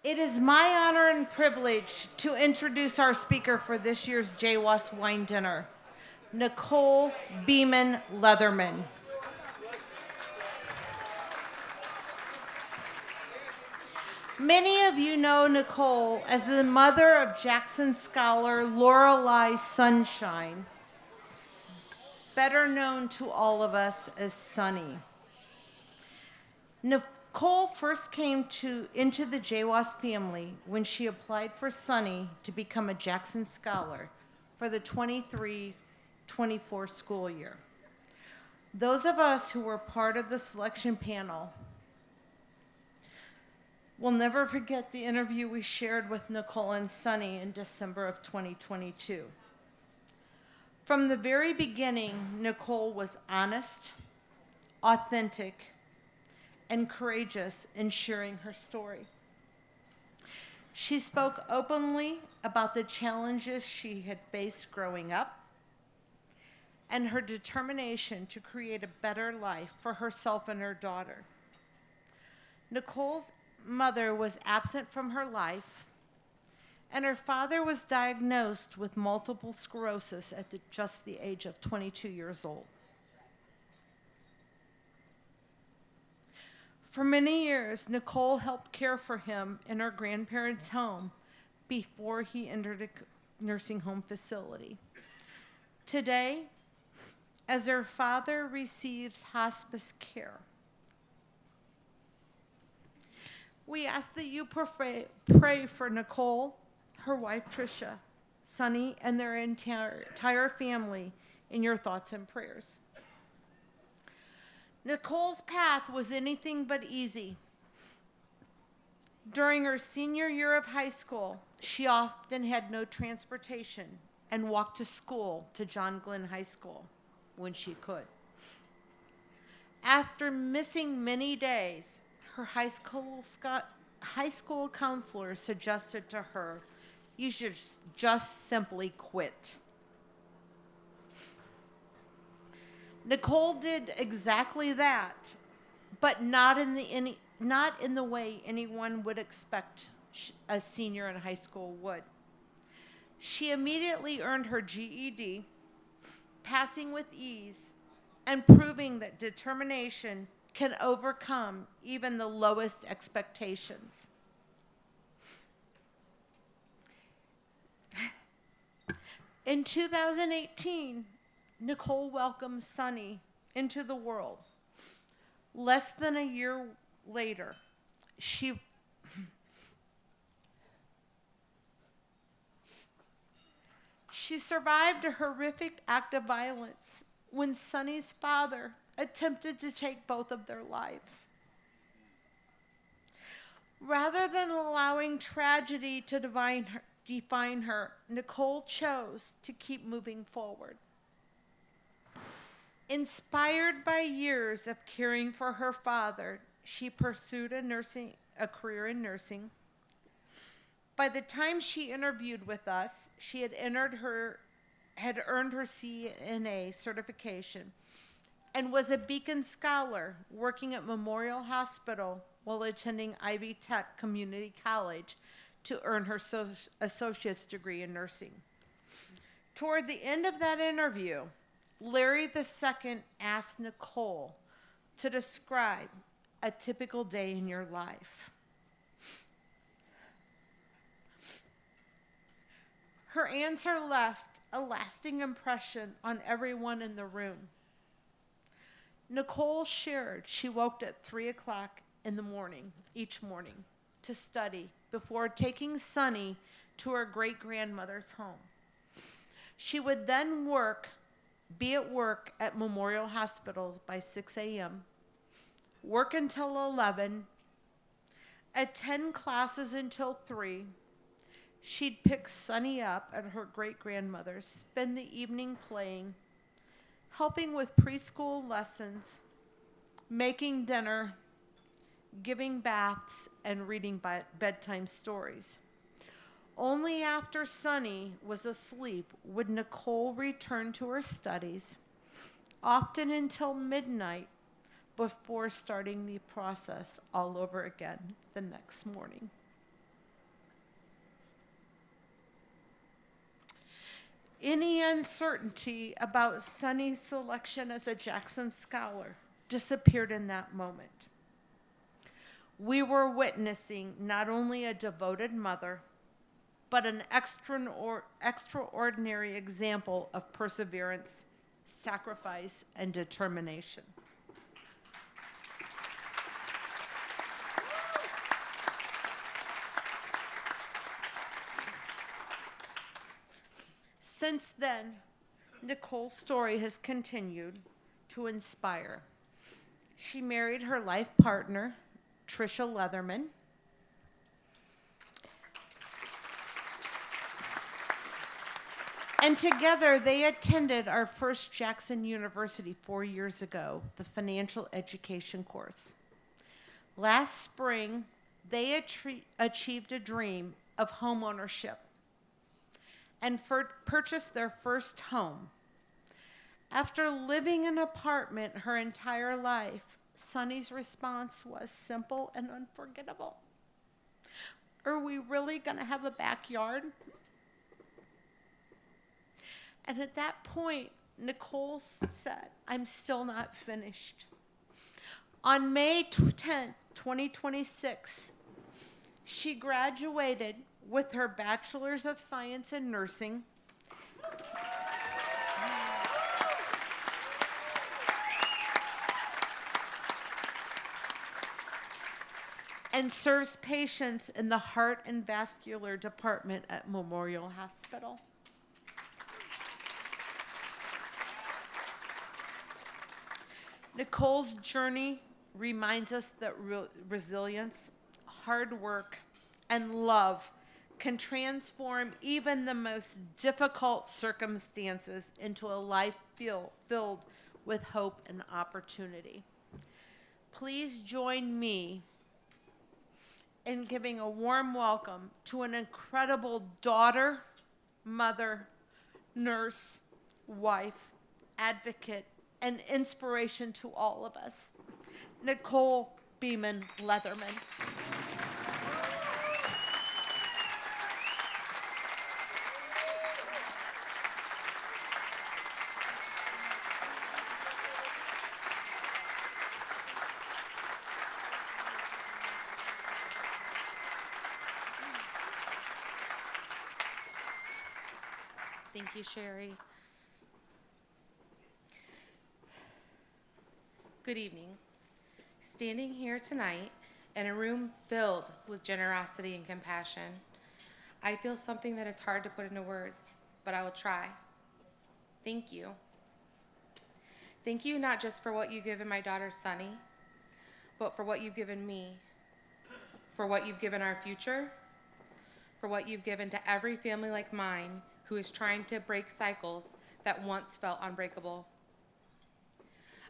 It is my honor and privilege to introduce our speaker for this year's JWAS Wine Dinner, Nicole Beeman Leatherman. Many of you know Nicole as the mother of Jackson scholar Lorelei Sunshine, better known to all of us as Sunny. Nicole first came into the JWAS family when she applied for Sunny to become a Jackson Scholar for the 23-24 school year. Those of us who were part of the selection panel will never forget the interview we shared with Nicole and Sunny in December of 2022. From the very beginning, Nicole was honest, authentic, and courageous in sharing her story. She spoke openly about the challenges she had faced growing up and her determination to create a better life for herself and her daughter. Nicole's mother was absent from her life, and her father was diagnosed with multiple sclerosis at just the age of 22 years old. For many years, Nicole helped care for him in her grandparents' home before he entered a nursing home facility. Today, as her father receives hospice care, we ask that you pray for Nicole, her wife Tricia, Sunny, and their entire family in your thoughts and prayers. Nicole's path was anything but easy. During her senior year of high school, she often had no transportation and walked to school to John Glenn High School when she could. After missing many days, her high school counselor suggested to her, "You should just simply quit." Nicole did exactly that, but not in the way anyone would expect a senior in high school would. She immediately earned her GED, passing with ease and proving that determination can overcome even the lowest expectations. In 2018, Nicole welcomed Sunny into the world. Less than a year later, she survived a horrific act of violence when Sunny's father attempted to take both of their lives. Rather than allowing tragedy to define her, Nicole chose to keep moving forward. Inspired by years of caring for her father, she pursued a career in nursing. By the time she interviewed with us, she had earned her CNA certification and was a Beacon Scholar working at Memorial Hospital while attending Ivy Tech Community College to earn her associate's degree in nursing. Toward the end of that interview, Larry II asked Nicole to describe a typical day in your life. Her answer left a lasting impression on everyone in the room. Nicole shared she woke at 3 o'clock in the morning, each morning, to study before taking Sunny to her great-grandmother's home. She would then be at work at Memorial Hospital by 6 a.m., work until 11, attend classes until 3. She'd pick Sunny up at her great-grandmother's, spend the evening playing, helping with preschool lessons, making dinner, giving baths, and reading bedtime stories. Only after Sunny was asleep would Nicole return to her studies, often until midnight, before starting the process all over again the next morning. any uncertainty about Sonny's selection as a Jackson Scholar disappeared in that moment. We were witnessing not only a devoted mother, but an extraordinary example of perseverance, sacrifice, and determination. Since then, Nicole's story has continued to inspire. She married her life partner, Tricia Leatherman. And together they attended our first Jackson University 4 years ago, the financial education course. Last spring, they achieved a dream of home ownership and purchased their first home. After living in an apartment her entire life, Sonny's response was simple and unforgettable. Are we really going to have a backyard? And at that point, Nicole said, I'm still not finished. On May 10th, 2026, she graduated with her Bachelor's of Science in Nursing and serves patients in the Heart and Vascular Department at Memorial Hospital. Nicole's journey reminds us that resilience, hard work, and love can transform even the most difficult circumstances into a life filled with hope and opportunity. Please join me in giving a warm welcome to an incredible daughter, mother, nurse, wife, advocate, and inspiration to all of us, Nicole Beeman Leatherman. Thank you, Sherry. Good evening. Standing here tonight in a room filled with generosity and compassion, I feel something that is hard to put into words, but I will try. Thank you. Thank you not just for what you've given my daughter, Sunny, but for what you've given me, for what you've given our future, for what you've given to every family like mine who is trying to break cycles that once felt unbreakable.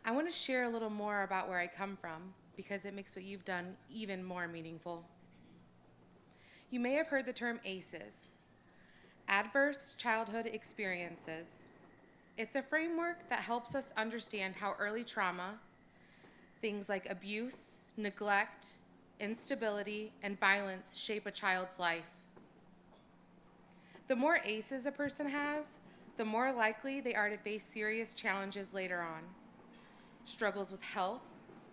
I want to share a little more about where I come from because it makes what you've done even more meaningful. You may have heard the term ACEs, Adverse Childhood Experiences. It's a framework that helps us understand how early trauma, things like abuse, neglect, instability, and violence shape a child's life. The more ACEs a person has, the more likely they are to face serious challenges later on. Struggles with health,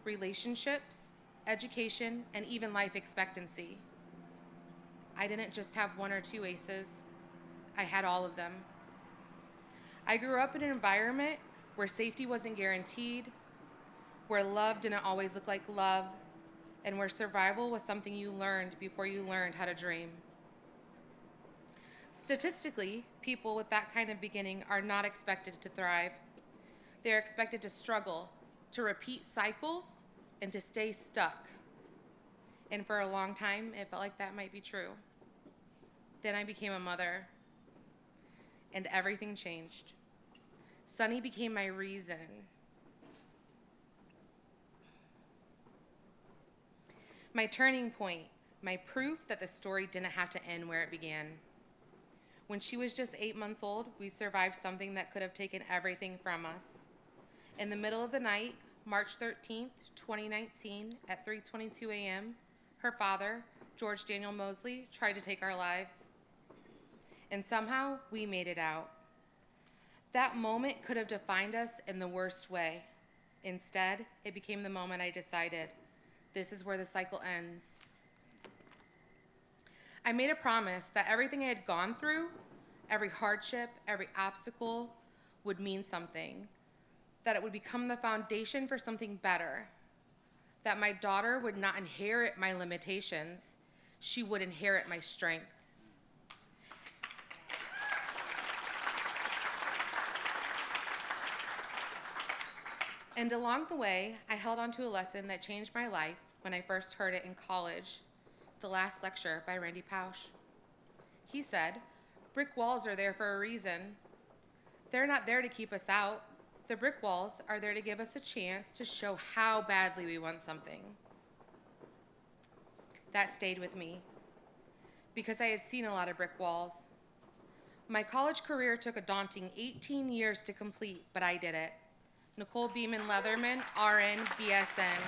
relationships, education, and even life expectancy. I didn't just have one or two ACEs, I had all of them. I grew up in an environment where safety wasn't guaranteed, where love didn't always look like love, and where survival was something you learned before you learned how to dream. Statistically, people with that kind of beginning are not expected to thrive. They're expected to struggle, to repeat cycles, and to stay stuck. And for a long time, it felt like that might be true. Then I became a mother, and everything changed. Sunny became my reason. My turning point, my proof that the story didn't have to end where it began. When she was just 8 months old, we survived something that could have taken everything from us. In the middle of the night, March 13th, 2019, at 3:22 a.m., her father, George Daniel Mosley, tried to take our lives. And somehow, we made it out. That moment could have defined us in the worst way. Instead, it became the moment I decided, this is where the cycle ends. I made a promise that everything I had gone through, every hardship, every obstacle, would mean something, that it would become the foundation for something better, that my daughter would not inherit my limitations, she would inherit my strength. And along the way, I held on to a lesson that changed my life when I first heard it in college, the last lecture by Randy Pausch. He said, brick walls are there for a reason. They're not there to keep us out. The brick walls are there to give us a chance to show how badly we want something. That stayed with me because I had seen a lot of brick walls. My college career took a daunting 18 years to complete, but I did it. Nicole Beeman Leatherman, RN, BSN.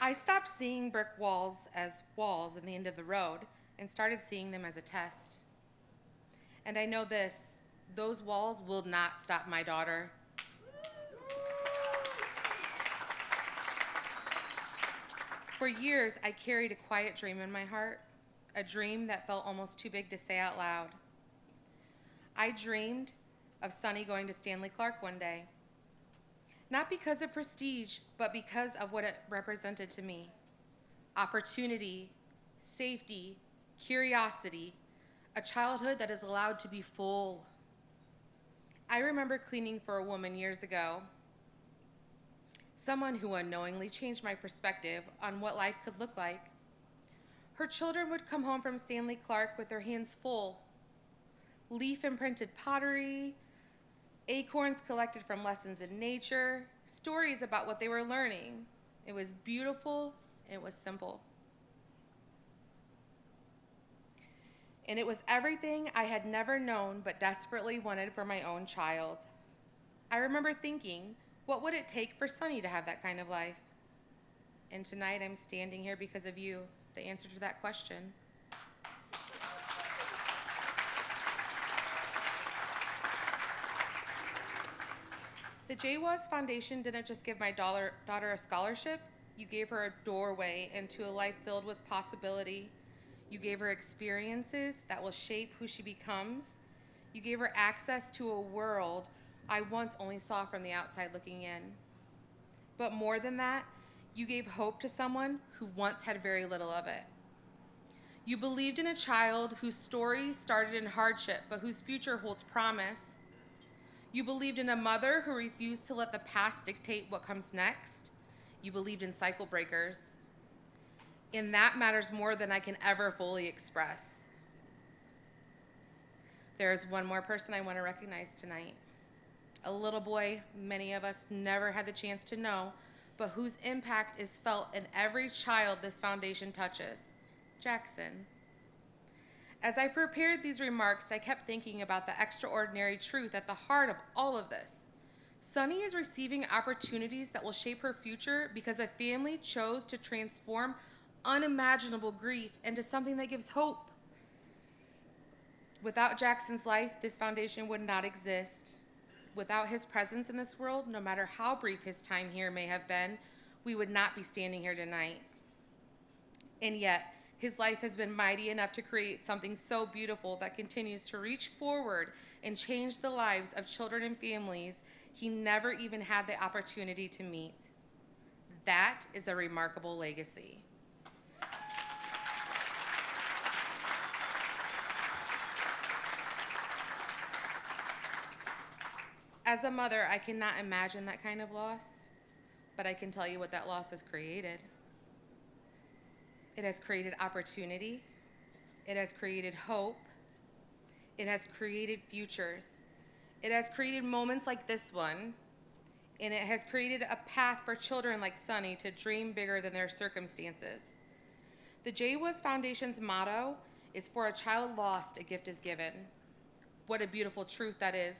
I stopped seeing brick walls as walls in the end of the road and started seeing them as a test. And I know this, those walls will not stop my daughter. For years, I carried a quiet dream in my heart, a dream that felt almost too big to say out loud. I dreamed of Sunny going to Stanley Clark one day. Not because of prestige, but because of what it represented to me. Opportunity, safety, curiosity, a childhood that is allowed to be full. I remember cleaning for a woman years ago, someone who unknowingly changed my perspective on what life could look like. Her children would come home from Stanley Clark with their hands full. Leaf-imprinted pottery, acorns collected from lessons in nature, stories about what they were learning. It was beautiful, and it was simple. And it was everything I had never known but desperately wanted for my own child. I remember thinking, what would it take for Sunny to have that kind of life? And tonight I'm standing here because of you, the answer to that question. The JWAS Foundation didn't just give my daughter a scholarship, you gave her a doorway into a life filled with possibility. You gave her experiences that will shape who she becomes. You gave her access to a world I once only saw from the outside looking in. But more than that, you gave hope to someone who once had very little of it. You believed in a child whose story started in hardship, but whose future holds promise. You believed in a mother who refused to let the past dictate what comes next. You believed in cycle breakers. And that matters more than I can ever fully express. There is one more person I want to recognize tonight. A little boy many of us never had the chance to know, but whose impact is felt in every child this foundation touches. Jackson. As I prepared these remarks, I kept thinking about the extraordinary truth at the heart of all of this. Sunny is receiving opportunities that will shape her future because a family chose to transform unimaginable grief into something that gives hope. Without Jackson's life, this foundation would not exist. Without his presence in this world, no matter how brief his time here may have been, we would not be standing here tonight. And yet, his life has been mighty enough to create something so beautiful that continues to reach forward and change the lives of children and families he never even had the opportunity to meet. That is a remarkable legacy. As a mother, I cannot imagine that kind of loss, but I can tell you what that loss has created. It has created opportunity. It has created hope. It has created futures. It has created moments like this one, and it has created a path for children like Sunny to dream bigger than their circumstances. The JWAS Foundation's motto is, "For a child lost, a gift is given." What a beautiful truth that is,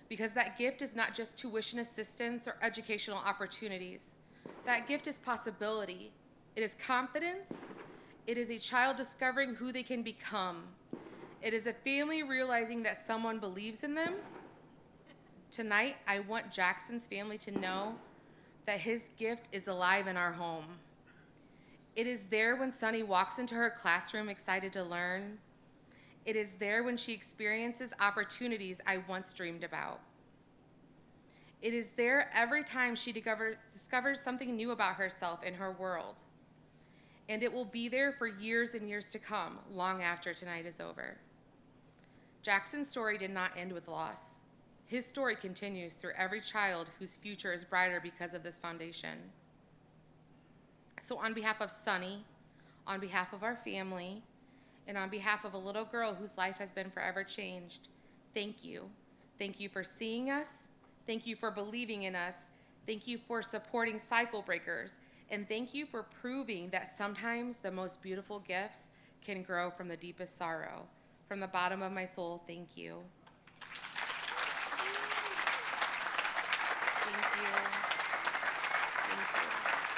because that gift is not just tuition assistance or educational opportunities. That gift is possibility. It is confidence, It is a child discovering who they can become. It is a family realizing that someone believes in them. Tonight, I want Jackson's family to know that his gift is alive in our home. It is there when Sunny walks into her classroom excited to learn. It is there when she experiences opportunities I once dreamed about. It is there every time she discovers something new about herself and her world. And it will be there for years and years to come, long after tonight is over. Jackson's story did not end with loss. His story continues through every child whose future is brighter because of this foundation. So on behalf of Sunny, on behalf of our family, and on behalf of a little girl whose life has been forever changed, thank you. Thank you for seeing us. Thank you for believing in us. Thank you for supporting cycle breakers. And thank you for proving that sometimes the most beautiful gifts can grow from the deepest sorrow. From the bottom of my soul, thank you. Thank you. Thank you.